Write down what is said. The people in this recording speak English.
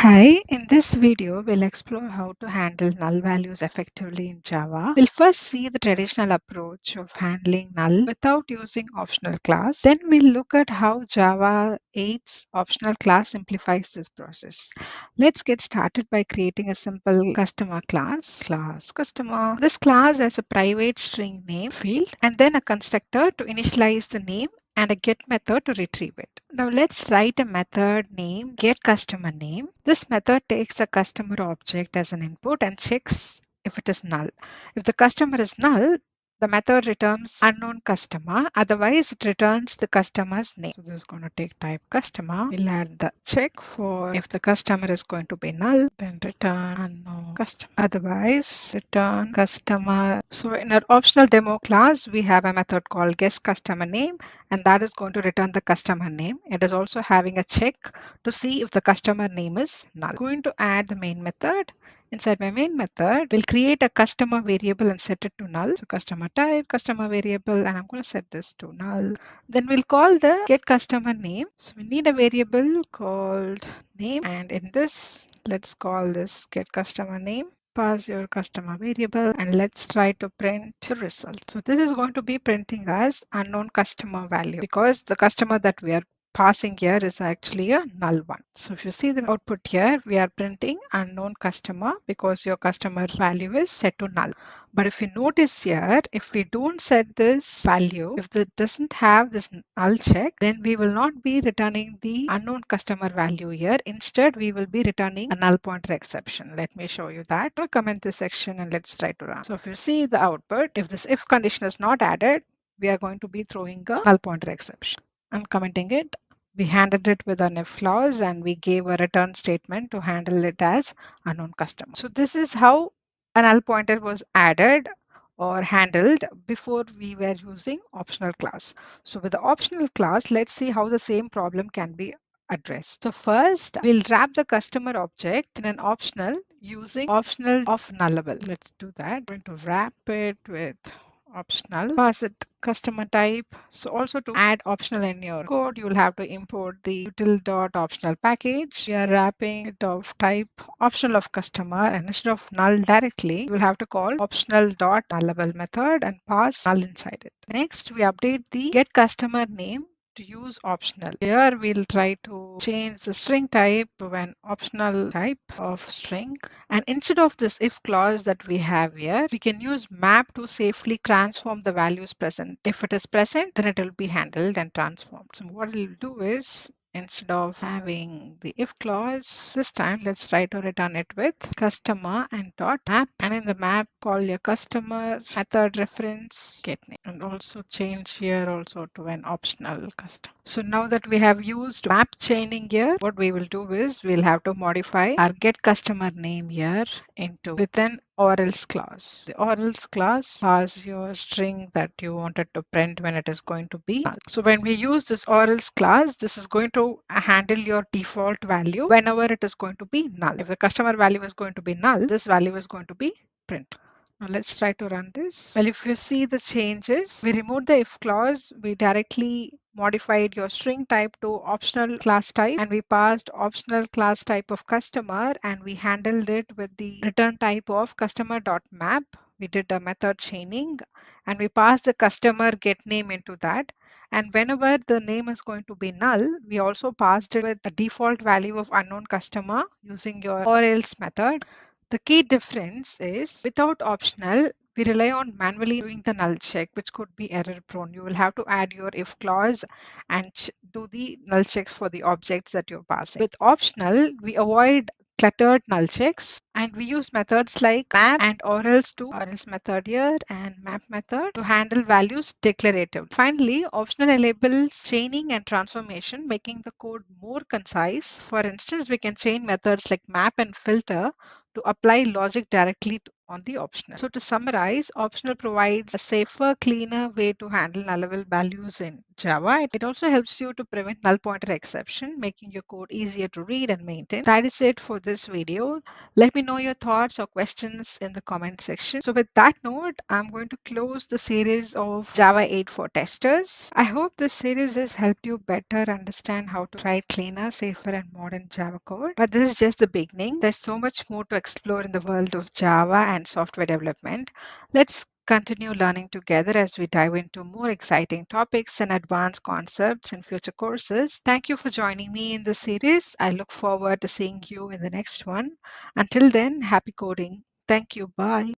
Hi, in this video, we'll explore how to handle null values effectively in Java. We'll first see the traditional approach of handling null without using optional class. Then we'll look at how Java 8's optional class simplifies this process. Let's get started by creating a simple customer class customer. This class has a private string name field and then a constructor to initialize the name and a get method to retrieve it. Now let's write a method named getCustomerName. This method takes a customer object as an input and checks if it is null. If the customer is null, the method returns unknown customer. Otherwise, it returns the customer's name. So this is going to take type customer. We'll add the check for if the customer is going to be null, then return unknown customer. Otherwise, return customer. So in our optional demo class, we have a method called getCustomerName, and that is going to return the customer name. It is also having a check to see if the customer name is null. I'm going to add the main method. Inside my main method, we'll create a customer variable and set it to null. So customer type, customer variable, and I'm going to set this to null. Then we'll call the get customer name. So we need a variable called name, and in this, let's call this get customer name. Pass your customer variable and let's try to print the result. So this is going to be printing as unknown customer value because the customer that we are passing here is actually a null one. So if you see the output here, we are printing unknown customer because your customer value is set to null. But if you notice here, if we don't set this value, if it doesn't have this null check, then we will not be returning the unknown customer value here. Instead, we will be returning a null pointer exception. Let me show you that. I'll comment this section and let's try to run. So if you see the output, if this if condition is not added, we are going to be throwing a null pointer exception. I'm commenting it. We handled it with an if clause and we gave a return statement to handle it as unknown customer. So this is how a null pointer was added or handled before we were using optional class. So with the optional class, let's see how the same problem can be addressed. So first, we'll wrap the customer object in an optional using Optional.ofNullable. Let's do that. I'm going to wrap it with optional, pass it customer type. So also to add optional in your code, you will have to import the util.optional package. We are wrapping it of type optional of customer, and instead of null directly, you will have to call optional.nullable method and pass null inside it. Next, we update the get customer name to use optional. Here we'll try to change the string type to an optional type of string. And instead of this if clause that we have here, we can use map to safely transform the values present. If it is present, then it will be handled and transformed. So what we'll do is, instead of having the if clause, this time let's try to return it with customer and dot map. And in the map, call your customer method reference get name, and also change here also to an optional custom. So now that we have used map chaining here, what we will do is we'll have to modify our get customer name here into with an orElse clause. The orElse class has your string that you wanted to print when it is going to be null. So when we use this orElse class, this is going to handle your default value whenever it is going to be null. If the customer value is going to be null, this value is going to be print. Now let's try to run this. Well, if you see the changes, we removed the if clause, we directly modified your string type to optional class type, and we passed optional class type of customer, and we handled it with the return type of customer.map. We did a method chaining and we passed the customer get name into that. And whenever the name is going to be null, we also passed it with the default value of unknown customer using your orElse method. The key difference is without optional, we rely on manually doing the null check, which could be error prone. You will have to add your if clause and do the null checks for the objects that you're passing. With optional, we avoid cluttered null checks and we use methods like map and orElse to orElse method here and map method to handle values declaratively. Finally, optional enables chaining and transformation, making the code more concise. For instance, we can chain methods like map and filter to apply logic directly on the optional. So to summarize, optional provides a safer, cleaner way to handle nullable values in Java. It also helps you to prevent null pointer exception, making your code easier to read and maintain. That is it for this video. Let me know your thoughts or questions in the comment section. So with that note, I'm going to close the series of Java 8 for testers. I hope this series has helped you better understand how to write cleaner, safer, and modern Java code. But this is just the beginning. There's so much more to explore in the world of Java and software development. Let's continue learning together as we dive into more exciting topics and advanced concepts in future courses. Thank you for joining me in this series. I look forward to seeing you in the next one. Until then, happy coding. Thank you. Bye.